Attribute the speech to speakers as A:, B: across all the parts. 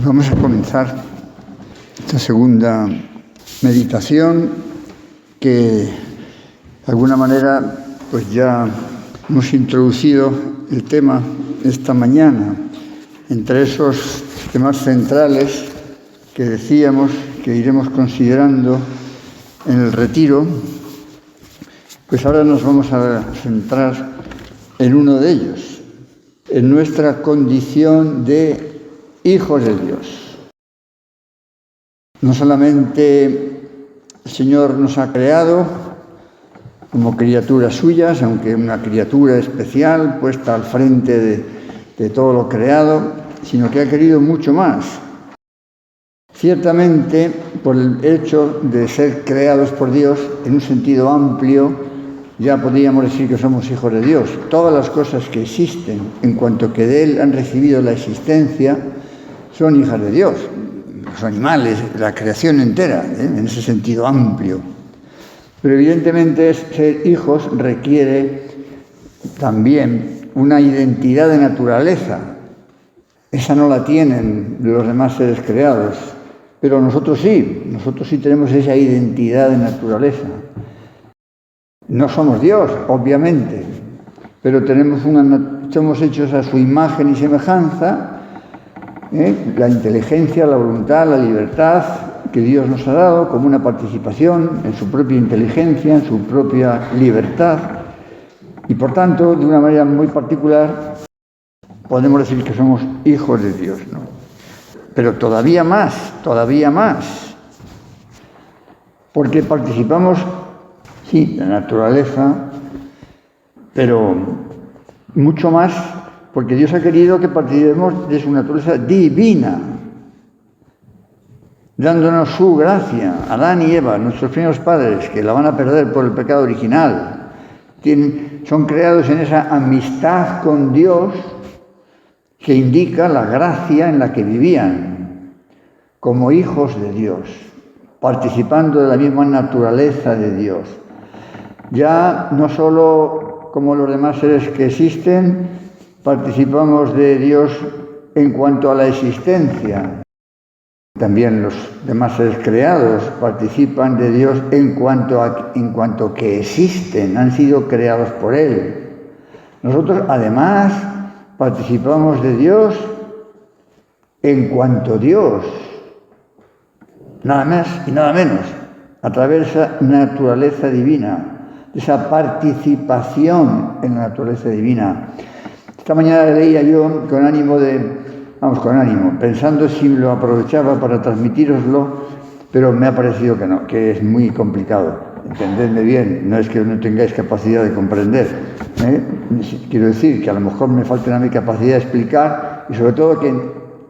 A: Pues vamos a comenzar esta segunda meditación que de alguna manera pues ya hemos introducido el tema esta mañana entre esos temas centrales que decíamos que iremos considerando en el retiro. Pues ahora nos vamos a centrar en uno de ellos, en nuestra condición de hijos de Dios. No solamente el Señor nos ha creado como criaturas suyas, aunque una criatura especial puesta al frente de todo lo creado, sino que ha querido mucho más. Ciertamente, por el hecho de ser creados por Dios en un sentido amplio, ya podríamos decir que somos hijos de Dios. Todas las cosas que existen, en cuanto que de Él han recibido la existencia, son hijas de Dios. Los animales, la creación entera, en ese sentido amplio. Pero evidentemente ser hijos requiere también una identidad de naturaleza. Esa no la tienen los demás seres creados, pero nosotros sí tenemos esa identidad de naturaleza. No somos Dios, obviamente, pero somos hechos a su imagen y semejanza, la inteligencia, la voluntad, la libertad que Dios nos ha dado como una participación en su propia inteligencia, en su propia libertad, y por tanto, de una manera muy particular, podemos decir que somos hijos de Dios, ¿no? Pero todavía más, porque participamos, sí, de la naturaleza, pero mucho más, porque Dios ha querido que participemos de su naturaleza divina, dándonos su gracia. Adán y Eva, nuestros primeros padres, que la van a perder por el pecado original, son creados en esa amistad con Dios que indica la gracia en la que vivían, como hijos de Dios, participando de la misma naturaleza de Dios. Ya no solo como los demás seres que existen, participamos de Dios en cuanto a la existencia. También los demás seres creados participan de Dios en cuanto que existen, han sido creados por Él. Nosotros, además, participamos de Dios en cuanto Dios, nada más y nada menos, a través de esa naturaleza divina, de esa participación en la naturaleza divina. Esta mañana leía yo pensando si lo aprovechaba para transmitíroslo, pero me ha parecido que no, que es muy complicado. Entendedme bien, no es que no tengáis capacidad de comprender. Quiero decir que a lo mejor me falta mi capacidad de explicar y sobre todo que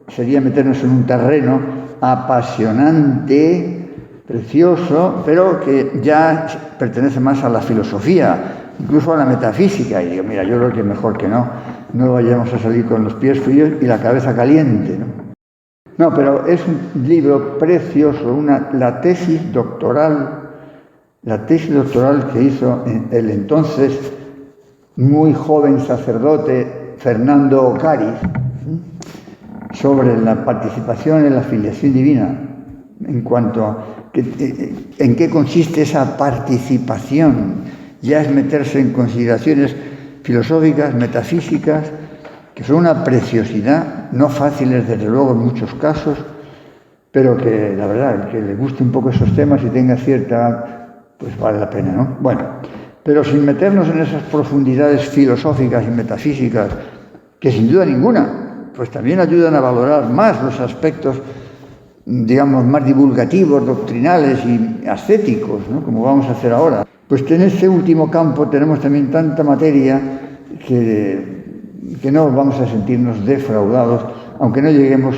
A: sería meternos en un terreno apasionante, precioso, pero que ya pertenece más a la filosofía, incluso a la metafísica. Y digo, mira, yo creo que mejor que no vayamos a salir con los pies fríos y la cabeza caliente, No, pero es un libro precioso, la tesis doctoral que hizo el entonces muy joven sacerdote Fernando Ocariz sobre la participación en la filiación divina, en cuanto a en qué consiste esa participación. Ya es meterse en consideraciones filosóficas, metafísicas, que son una preciosidad, no fáciles desde luego en muchos casos, pero que la verdad, que le guste un poco esos temas y tenga cierta, pues vale la pena, ¿no? Bueno, pero sin meternos en esas profundidades filosóficas y metafísicas, que sin duda ninguna, pues también ayudan a valorar más los aspectos, digamos, más divulgativos, doctrinales y ascéticos, ¿no? Como vamos a hacer ahora. Pues en este último campo tenemos también tanta materia que no vamos a sentirnos defraudados, aunque no lleguemos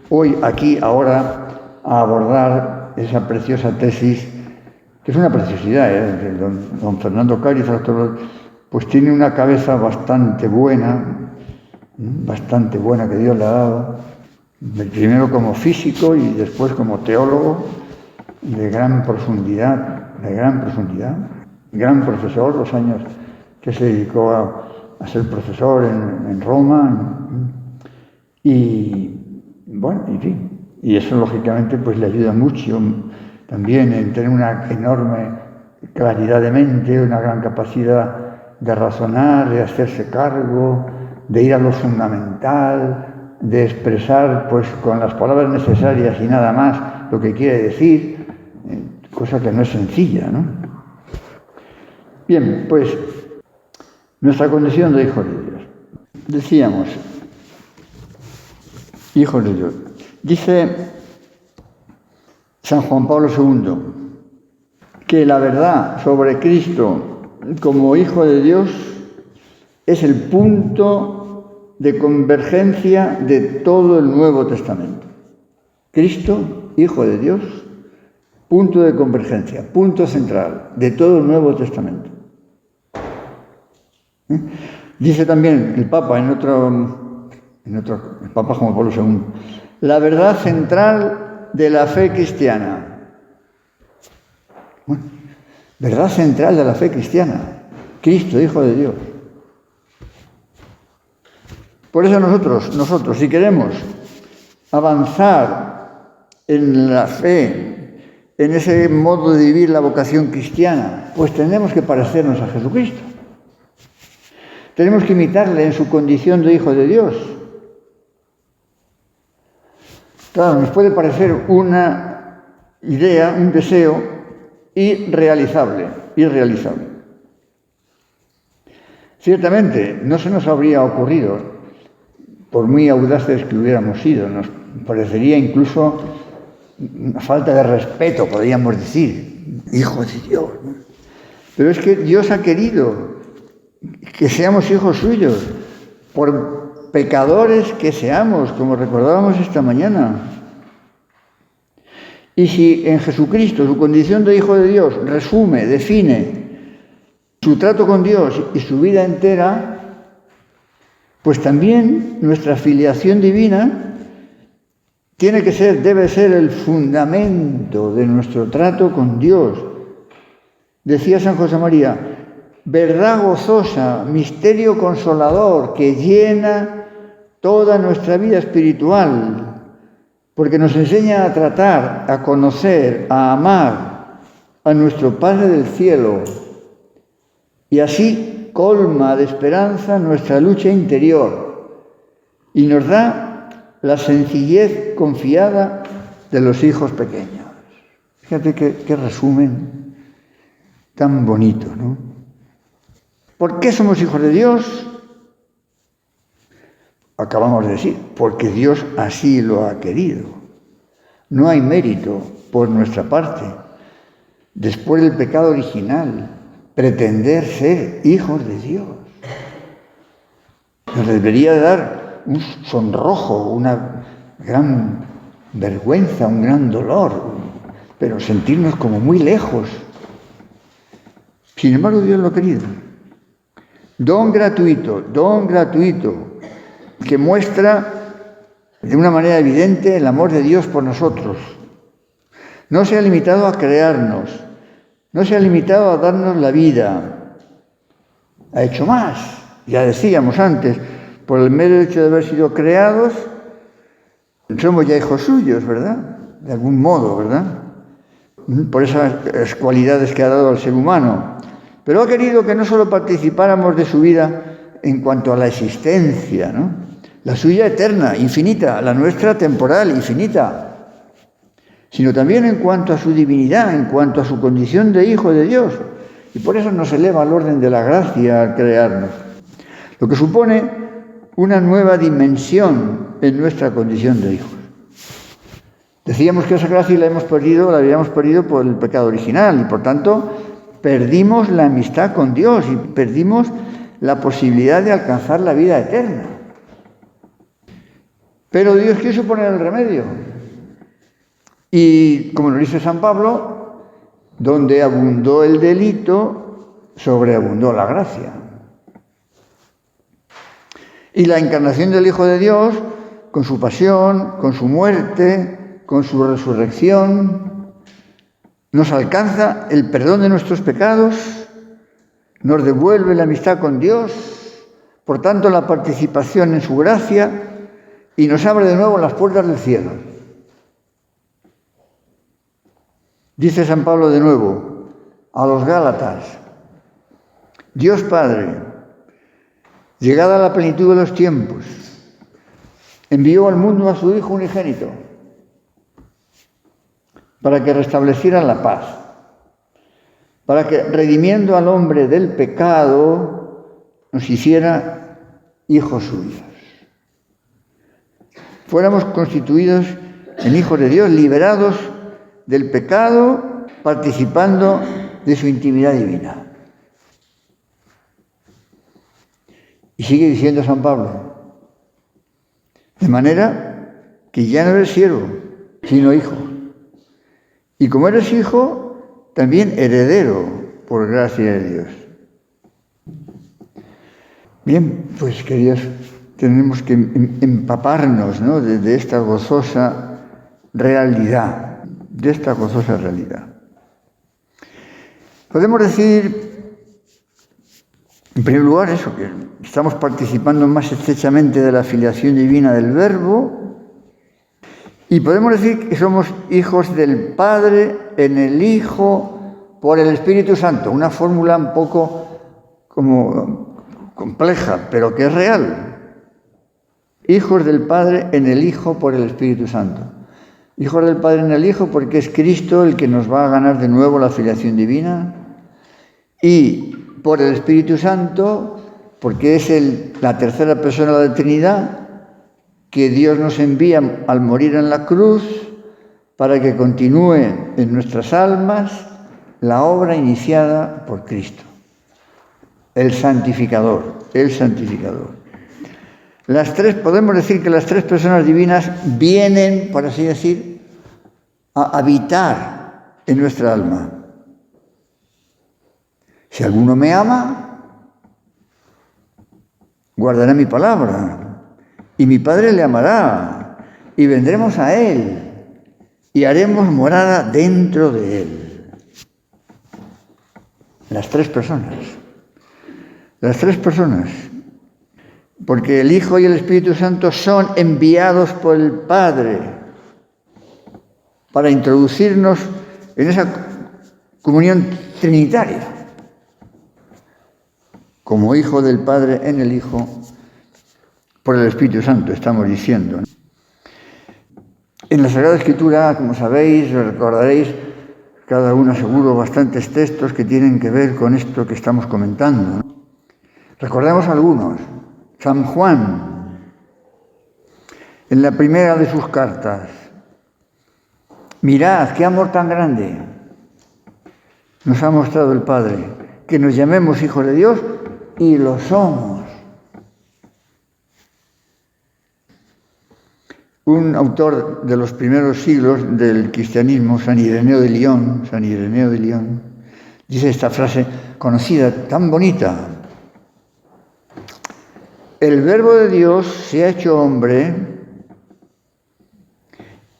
A: hoy, aquí, ahora, a abordar esa preciosa tesis, que es una preciosidad, don Fernando Ocariz, pues tiene una cabeza bastante buena que Dios le ha dado, primero como físico y después como teólogo, de gran profundidad, gran profesor, los años que se dedicó a ser profesor en Roma, y Bueno, en fin, y eso lógicamente pues le ayuda mucho también en tener una enorme claridad de mente, una gran capacidad de razonar, de hacerse cargo, de ir a lo fundamental, de expresar pues con las palabras necesarias y nada más lo que quiere decir, cosa que no es sencilla, ¿no? Bien, pues nuestra condición de hijos de Dios. Decíamos, hijos de Dios. Dice San Juan Pablo II que la verdad sobre Cristo como Hijo de Dios es el punto de convergencia de todo el Nuevo Testamento. Cristo, Hijo de Dios, punto de convergencia, punto central de todo el Nuevo Testamento. Dice también el Papa el Papa Juan Pablo II, la verdad central de la fe cristiana. Bueno, verdad central de la fe cristiana, Cristo, Hijo de Dios. Por eso nosotros, si queremos avanzar en la fe, en ese modo de vivir la vocación cristiana, pues tenemos que parecernos a Jesucristo. Tenemos que imitarle en su condición de Hijo de Dios. Claro, nos puede parecer una idea, un deseo irrealizable. Ciertamente, no se nos habría ocurrido, por muy audaces que hubiéramos sido, nos parecería incluso una falta de respeto, podríamos decir, Hijo de Dios, ¿no? Pero es que Dios ha querido que seamos hijos suyos, por pecadores que seamos, como recordábamos esta mañana. Y si en Jesucristo su condición de Hijo de Dios resume, define su trato con Dios y su vida entera, pues también nuestra filiación divina debe ser el fundamento de nuestro trato con Dios. Decía San José María, verdad gozosa, misterio consolador que llena toda nuestra vida espiritual, porque nos enseña a tratar, a conocer, a amar a nuestro Padre del cielo, y así colma de esperanza nuestra lucha interior y nos da la sencillez confiada de los hijos pequeños. Fíjate qué resumen tan bonito, ¿no? ¿Por qué somos hijos de Dios? Acabamos de decir, porque Dios así lo ha querido. No hay mérito por nuestra parte. Después del pecado original, pretender ser hijos de Dios nos debería dar un sonrojo, una gran vergüenza, un gran dolor, pero sentirnos como muy lejos. Sin embargo, Dios lo ha querido. Don gratuito, que muestra de una manera evidente el amor de Dios por nosotros. No se ha limitado a crearnos, no se ha limitado a darnos la vida. Ha hecho más. Ya decíamos antes, por el mero hecho de haber sido creados, somos ya hijos suyos, ¿verdad? De algún modo, ¿verdad? Por esas cualidades que ha dado al ser humano. Pero ha querido que no solo participáramos de su vida en cuanto a la existencia, ¿no? La suya eterna, infinita, la nuestra temporal, infinita, sino también en cuanto a su divinidad, en cuanto a su condición de hijo de Dios. Y por eso nos eleva al orden de la gracia al crearnos, lo que supone una nueva dimensión en nuestra condición de hijos. Decíamos que esa gracia la habíamos perdido por el pecado original y por tanto perdimos la amistad con Dios y perdimos la posibilidad de alcanzar la vida eterna. Pero Dios quiso poner el remedio. Y como nos dice San Pablo, donde abundó el delito, sobreabundó la gracia. Y la encarnación del Hijo de Dios, con su pasión, con su muerte, con su resurrección, nos alcanza el perdón de nuestros pecados, nos devuelve la amistad con Dios, por tanto la participación en su gracia y nos abre de nuevo las puertas del cielo. Dice San Pablo de nuevo a los Gálatas: Dios Padre, llegada a la plenitud de los tiempos, envió al mundo a su Hijo unigénito para que restableciera la paz, para que, redimiendo al hombre del pecado, nos hiciera hijos suyos. Fuéramos constituidos en hijos de Dios, liberados del pecado, participando de su intimidad divina. Y sigue diciendo San Pablo: de manera que ya no eres siervo, sino hijo. Y como eres hijo, también heredero por gracia de Dios. Bien, pues queridos, tenemos que empaparnos, ¿no?, de esta gozosa realidad, Podemos decir, en primer lugar, eso, que estamos participando más estrechamente de la filiación divina del Verbo, y podemos decir que somos hijos del Padre en el Hijo por el Espíritu Santo, una fórmula un poco como compleja, pero que es real. Hijos del Padre en el Hijo por el Espíritu Santo. Hijos del Padre en el Hijo porque es Cristo el que nos va a ganar de nuevo la filiación divina, y por el Espíritu Santo porque es la tercera persona de la Trinidad que Dios nos envía al morir en la cruz para que continúe en nuestras almas la obra iniciada por Cristo, el santificador. Podemos decir que las tres personas divinas vienen, por así decir, a habitar en nuestra alma. Si alguno me ama, guardará mi palabra, y mi Padre le amará, y vendremos a él, y haremos morada dentro de él. Las tres personas. Porque el Hijo y el Espíritu Santo son enviados por el Padre para introducirnos en esa comunión trinitaria. Como Hijo del Padre en el Hijo, por el Espíritu Santo, estamos diciendo. En la Sagrada Escritura, como sabéis, recordaréis, cada uno seguro, bastantes textos que tienen que ver con esto que estamos comentando, ¿no? Recordemos algunos. San Juan, en la primera de sus cartas: mirad qué amor tan grande nos ha mostrado el Padre, que nos llamemos hijos de Dios, y lo somos. Un autor de los primeros siglos del cristianismo, San Ireneo de Lyon, dice esta frase conocida, tan bonita: el Verbo de Dios se ha hecho hombre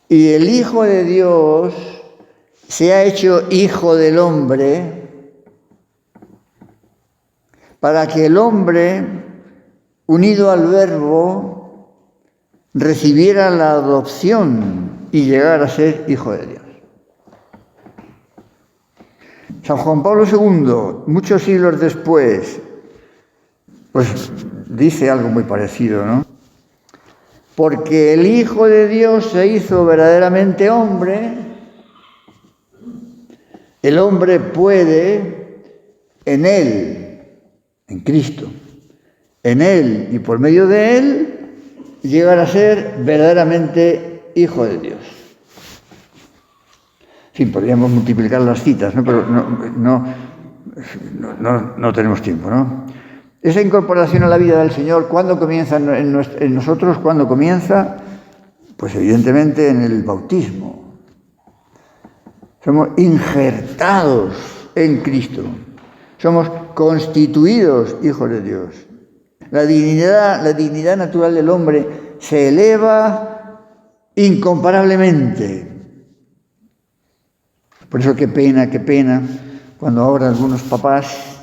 A: y el Hijo de Dios se ha hecho hijo del hombre para que el hombre, unido al Verbo, recibiera la adopción y llegara a ser hijo de Dios. San Juan Pablo II, muchos siglos después, pues dice algo muy parecido, ¿no? Porque el Hijo de Dios se hizo verdaderamente hombre, el hombre puede en Él, en Cristo, en Él y por medio de Él, llegar a ser verdaderamente hijo de Dios. En fin, podríamos multiplicar las citas, ¿no? Pero no tenemos tiempo, ¿no? Esa incorporación a la vida del Señor, ¿cuándo comienza en nosotros? ¿Cuándo comienza? Pues evidentemente en el bautismo. Somos injertados en Cristo. Somos constituidos hijos de Dios. La dignidad natural del hombre se eleva incomparablemente. Por eso qué pena, cuando ahora algunos papás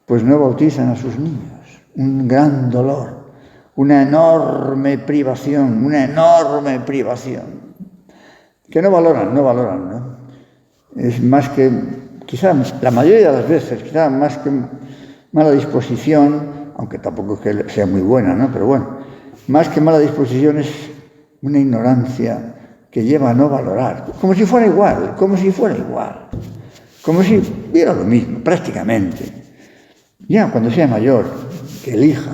A: pues no bautizan a sus niños. Un gran dolor, una enorme privación, que no valoran, ¿no? Es más que, quizás la mayoría de las veces, quizás más que mala disposición, aunque tampoco es que sea muy buena, ¿no? Pero bueno, más que mala disposición es una ignorancia que lleva a no valorar, como si fuera igual, como si viera lo mismo, prácticamente. Ya cuando sea mayor, que elija.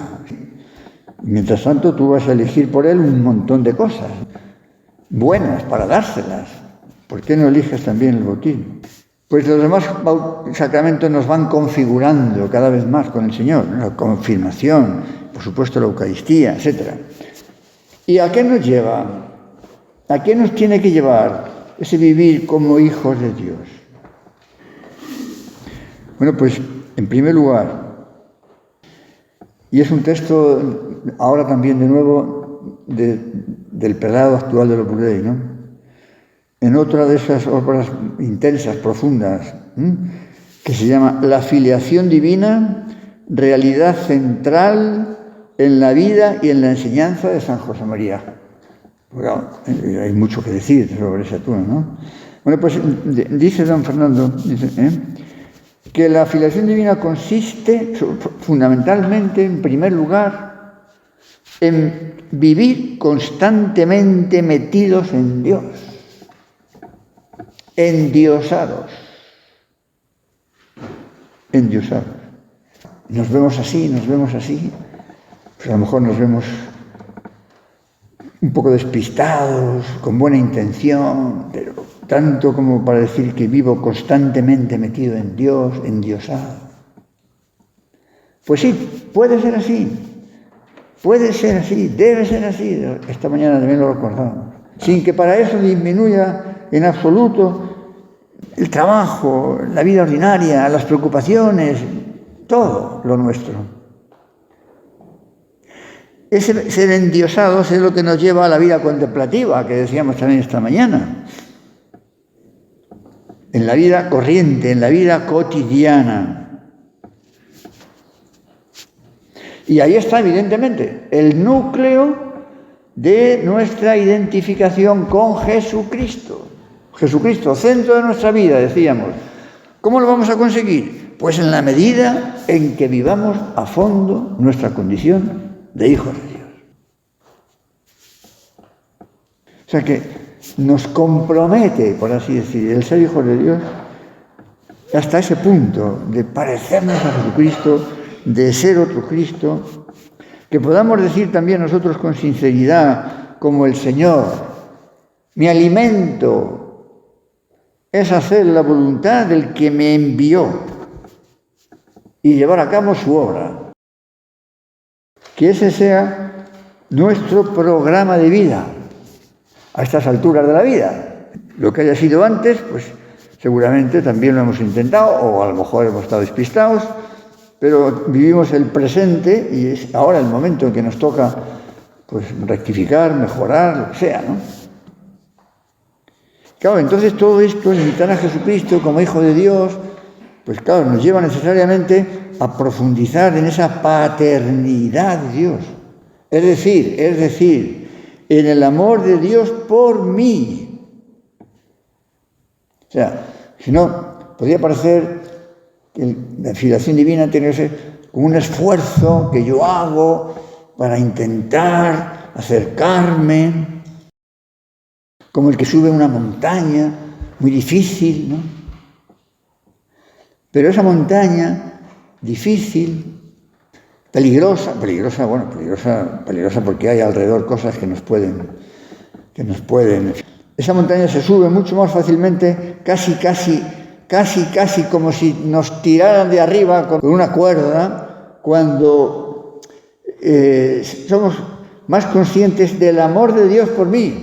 A: Mientras tanto, tú vas a elegir por él un montón de cosas buenas para dárselas. ¿Por qué no eliges también el bautismo? Pues los demás sacramentos nos van configurando cada vez más con el Señor, ¿no? La confirmación, por supuesto la Eucaristía, etc. ¿Y a qué nos lleva? ¿A qué nos tiene que llevar ese vivir como hijos de Dios? Bueno, pues en primer lugar, y es un texto ahora también de nuevo del prelado actual de Opus Dei, ¿no? En otra de esas obras intensas, profundas, que se llama La filiación divina, realidad central en la vida y en la enseñanza de San José María. Bueno, hay mucho que decir sobre ese tema, ¿no? Bueno, pues dice don Fernando, que la filiación divina consiste fundamentalmente, en primer lugar, en vivir constantemente metidos en Dios, endiosados. Nos vemos así, pues a lo mejor nos vemos un poco despistados, con buena intención, pero tanto como para decir que vivo constantemente metido en Dios, endiosado. Pues sí, puede ser así, debe ser así. Esta mañana también lo recordamos. Sin que para eso disminuya en absoluto el trabajo, la vida ordinaria, las preocupaciones, todo lo nuestro. Ese ser endiosados es lo que nos lleva a la vida contemplativa, que decíamos también esta mañana. En la vida corriente, en la vida cotidiana. Y ahí está, evidentemente, el núcleo de nuestra identificación con Jesucristo. Jesucristo, centro de nuestra vida, decíamos. ¿Cómo lo vamos a conseguir? Pues en la medida en que vivamos a fondo nuestra condición de hijos de Dios. O sea que nos compromete, por así decir, el ser hijos de Dios hasta ese punto de parecernos a Jesucristo, de ser otro Cristo, que podamos decir también nosotros con sinceridad, como el Señor, mi alimento es hacer la voluntad del que me envió y llevar a cabo su obra. Que ese sea nuestro programa de vida a estas alturas de la vida. Lo que haya sido antes, pues seguramente también lo hemos intentado, o a lo mejor hemos estado despistados, pero vivimos el presente y es ahora el momento en que nos toca pues rectificar, mejorar, lo que sea, ¿no? Claro, entonces todo esto, imitar a Jesucristo como Hijo de Dios, pues claro, nos lleva necesariamente a profundizar en esa paternidad de Dios. Es decir, en el amor de Dios por mí. O sea, si no, podría parecer que la filiación divina tiene que ser como un esfuerzo que yo hago para intentar acercarme, como el que sube una montaña muy difícil, ¿no? Pero esa montaña difícil, peligrosa porque hay alrededor cosas que nos pueden. Esa montaña se sube mucho más fácilmente, casi como si nos tiraran de arriba con una cuerda, cuando somos más conscientes del amor de Dios por mí.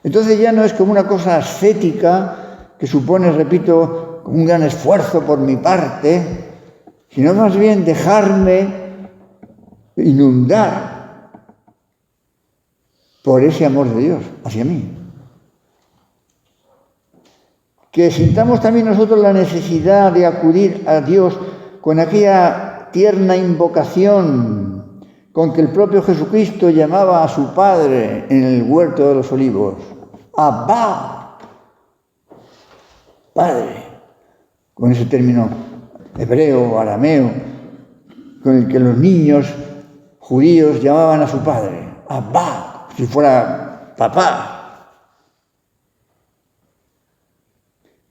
A: Entonces ya no es como una cosa ascética que supone, repito, un gran esfuerzo por mi parte, sino más bien dejarme inundar por ese amor de Dios hacia mí. Que sintamos también nosotros la necesidad de acudir a Dios con aquella tierna invocación con que el propio Jesucristo llamaba a su Padre en el huerto de los olivos. Abba, Padre, con ese término hebreo, arameo, con el que los niños judíos llamaban a su Padre. Abba, si fuera papá.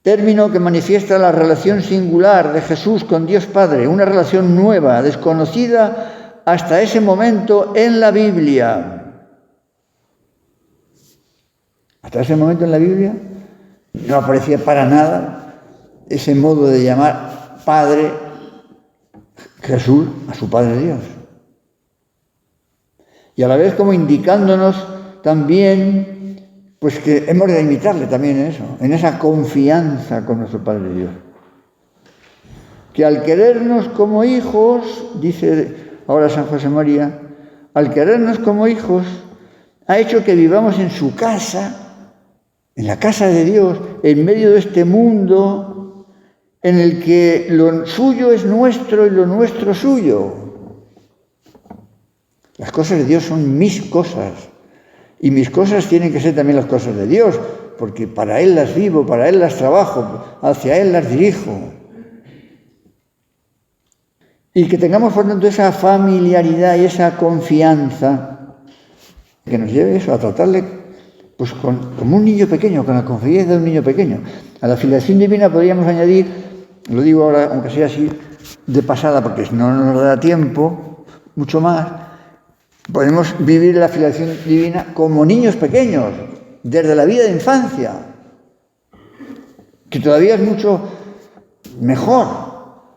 A: Término que manifiesta la relación singular de Jesús con Dios Padre, una relación nueva, desconocida hasta ese momento en la Biblia. Hasta ese momento en la Biblia no aparecía para nada ese modo de llamar Padre Jesús a su Padre Dios. Y a la vez como indicándonos también pues que hemos de imitarle también en eso, en esa confianza con nuestro Padre Dios. Que al querernos como hijos, dice ahora San José María, al querernos como hijos, ha hecho que vivamos en su casa, en la casa de Dios, en medio de este mundo en el que lo suyo es nuestro y lo nuestro suyo. Las cosas de Dios son mis cosas. Y mis cosas tienen que ser también las cosas de Dios, porque para Él las vivo, para Él las trabajo, hacia Él las dirijo. Y que tengamos, por tanto, esa familiaridad y esa confianza que nos lleve eso, a tratarle pues, como un niño pequeño, con la confianza de un niño pequeño. A la filiación divina podríamos añadir, lo digo ahora, aunque sea así de pasada, porque no nos da tiempo, mucho más, podemos vivir la filiación divina como niños pequeños, desde la vida de infancia, que todavía es mucho mejor,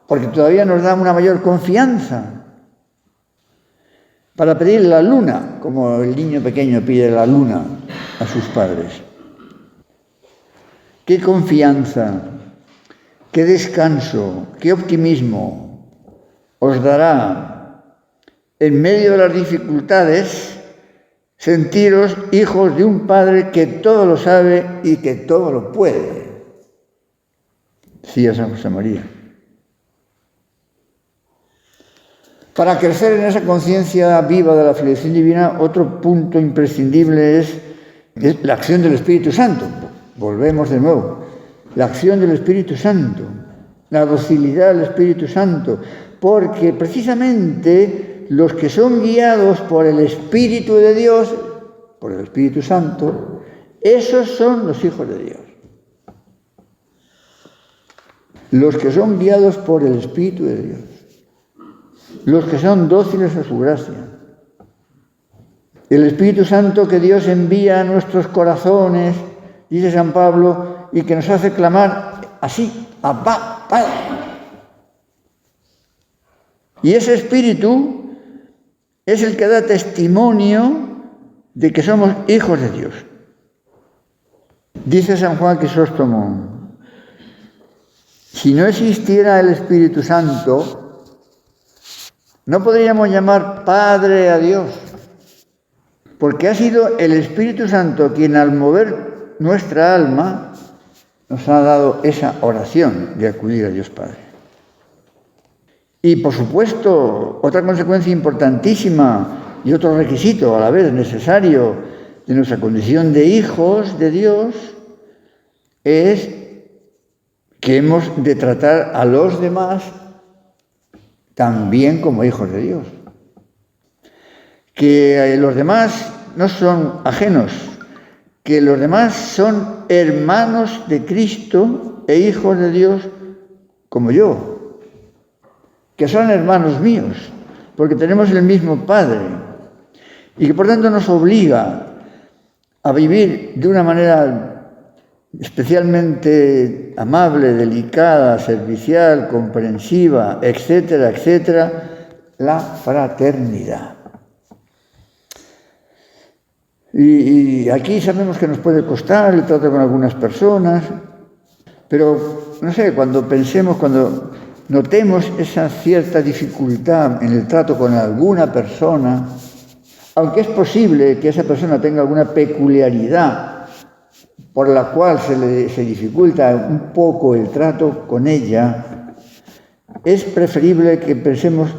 A: porque todavía nos da una mayor confianza para pedir la luna, como el niño pequeño pide la luna a sus padres. Qué confianza, qué descanso, qué optimismo os dará en medio de las dificultades, sentiros hijos de un Padre que todo lo sabe y que todo lo puede. Decía San José María. Para crecer en esa conciencia viva de la filiación divina, otro punto imprescindible es la acción del Espíritu Santo. Volvemos de nuevo. La acción del Espíritu Santo, la docilidad del Espíritu Santo, porque precisamente los que son guiados por el Espíritu de Dios, por el Espíritu Santo, esos son los hijos de Dios. Los que son guiados por el Espíritu de Dios. Los que son dóciles a su gracia. El Espíritu Santo que Dios envía a nuestros corazones, dice San Pablo, y que nos hace clamar así, Abba, Padre. Y ese Espíritu es el que da testimonio de que somos hijos de Dios. Dice San Juan Crisóstomo, si no existiera el Espíritu Santo, no podríamos llamar Padre a Dios, porque ha sido el Espíritu Santo quien al mover nuestra alma nos ha dado esa oración de acudir a Dios Padre. Y, por supuesto, otra consecuencia importantísima y otro requisito a la vez necesario de nuestra condición de hijos de Dios es que hemos de tratar a los demás también como hijos de Dios. Que los demás no son ajenos, que los demás son hermanos de Cristo e hijos de Dios como yo. Que son hermanos míos, porque tenemos el mismo Padre, y que por tanto nos obliga a vivir de una manera especialmente amable, delicada, servicial, comprensiva, etcétera, etcétera, la fraternidad. Y aquí sabemos que nos puede costar el trato con algunas personas, pero, no sé, cuando notemos esa cierta dificultad en el trato con alguna persona, aunque es posible que esa persona tenga alguna peculiaridad por la cual se dificulta un poco el trato con ella, es preferible que pensemos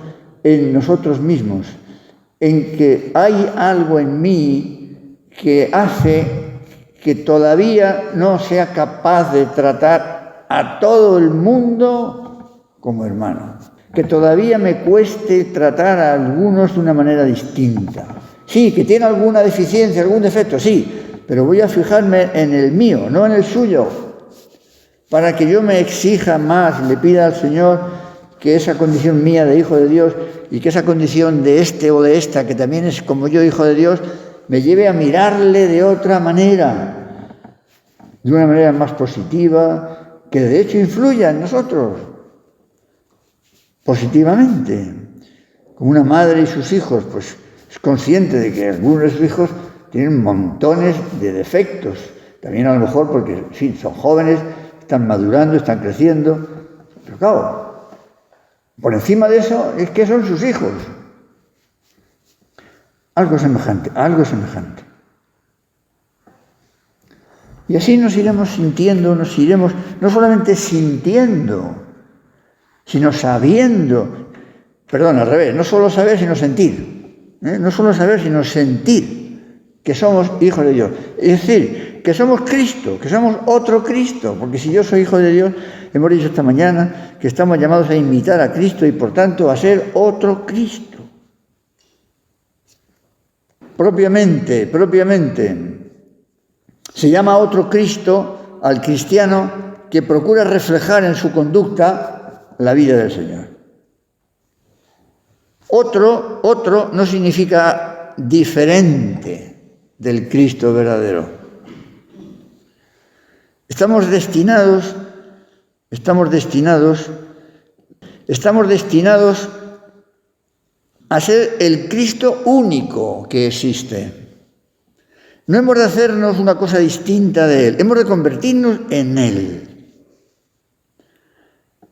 A: en nosotros mismos en que hay algo en mí que hace que todavía no sea capaz de tratar a todo el mundo como hermano, que todavía me cueste tratar a algunos de una manera distinta. Sí, que tiene alguna deficiencia, algún defecto, sí, pero voy a fijarme en el mío, no en el suyo, para que yo me exija más, le pida al Señor que esa condición mía de hijo de Dios y que esa condición de este o de esta, que también es como yo hijo de Dios, me lleve a mirarle de otra manera, de una manera más positiva, que de hecho influya en nosotros, positivamente. Como una madre y sus hijos, pues es consciente de que algunos de sus hijos tienen montones de defectos, también a lo mejor porque, en fin, son jóvenes, están madurando, están creciendo, pero claro, por encima de eso es que son sus hijos. Algo semejante, algo semejante. Y así nos iremos sintiendo, nos iremos no solamente sintiendo, sino sabiendo, perdón, al revés, no solo saber, sino sentir. No solo saber, sino sentir que somos hijos de Dios. Es decir, que somos Cristo, que somos otro Cristo, porque si yo soy hijo de Dios, hemos dicho esta mañana que estamos llamados a imitar a Cristo y por tanto a ser otro Cristo. Propiamente, se llama otro Cristo al cristiano que procura reflejar en su conducta la vida del Señor. Otro no significa diferente del Cristo verdadero. Estamos destinados a ser el Cristo único que existe. No hemos de hacernos una cosa distinta de Él, hemos de convertirnos en Él.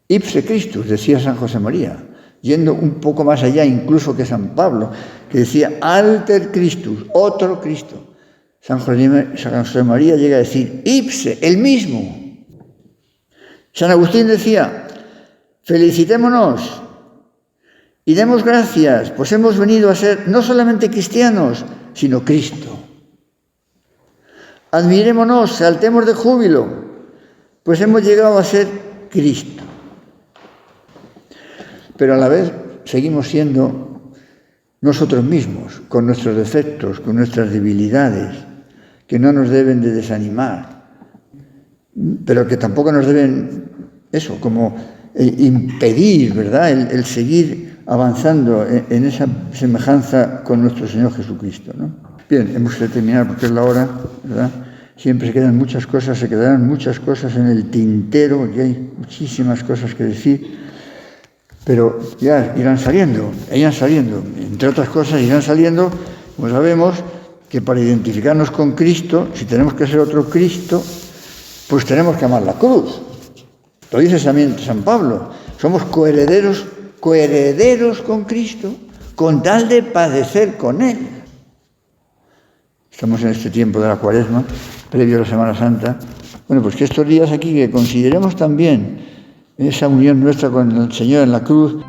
A: Ipse Christus, decía San José María, yendo un poco más allá incluso que San Pablo, que decía alter Christus, otro Cristo. San José María llega a decir ipse, el mismo. San Agustín decía, felicitémonos y demos gracias, pues hemos venido a ser no solamente cristianos, sino Cristo. Admirémonos, saltemos de júbilo, pues hemos llegado a ser Cristo. Pero a la vez seguimos siendo nosotros mismos, con nuestros defectos, con nuestras debilidades, que no nos deben de desanimar, pero que tampoco nos deben, eso, como impedir, ¿verdad?, el seguir avanzando en esa semejanza con nuestro Señor Jesucristo, ¿no? Bien, hemos de terminar porque es la hora, ¿verdad? Siempre se quedarán muchas cosas en el tintero, porque hay muchísimas cosas que decir, pero ya irán saliendo, entre otras cosas irán saliendo, como sabemos, que para identificarnos con Cristo, si tenemos que ser otro Cristo, pues tenemos que amar la cruz. Lo dice también San Pablo, somos coherederos con Cristo, con tal de padecer con Él. Estamos en este tiempo de la Cuaresma, previo a la Semana Santa. Bueno, pues que estos días aquí, que consideremos también esa unión nuestra con el Señor en la cruz.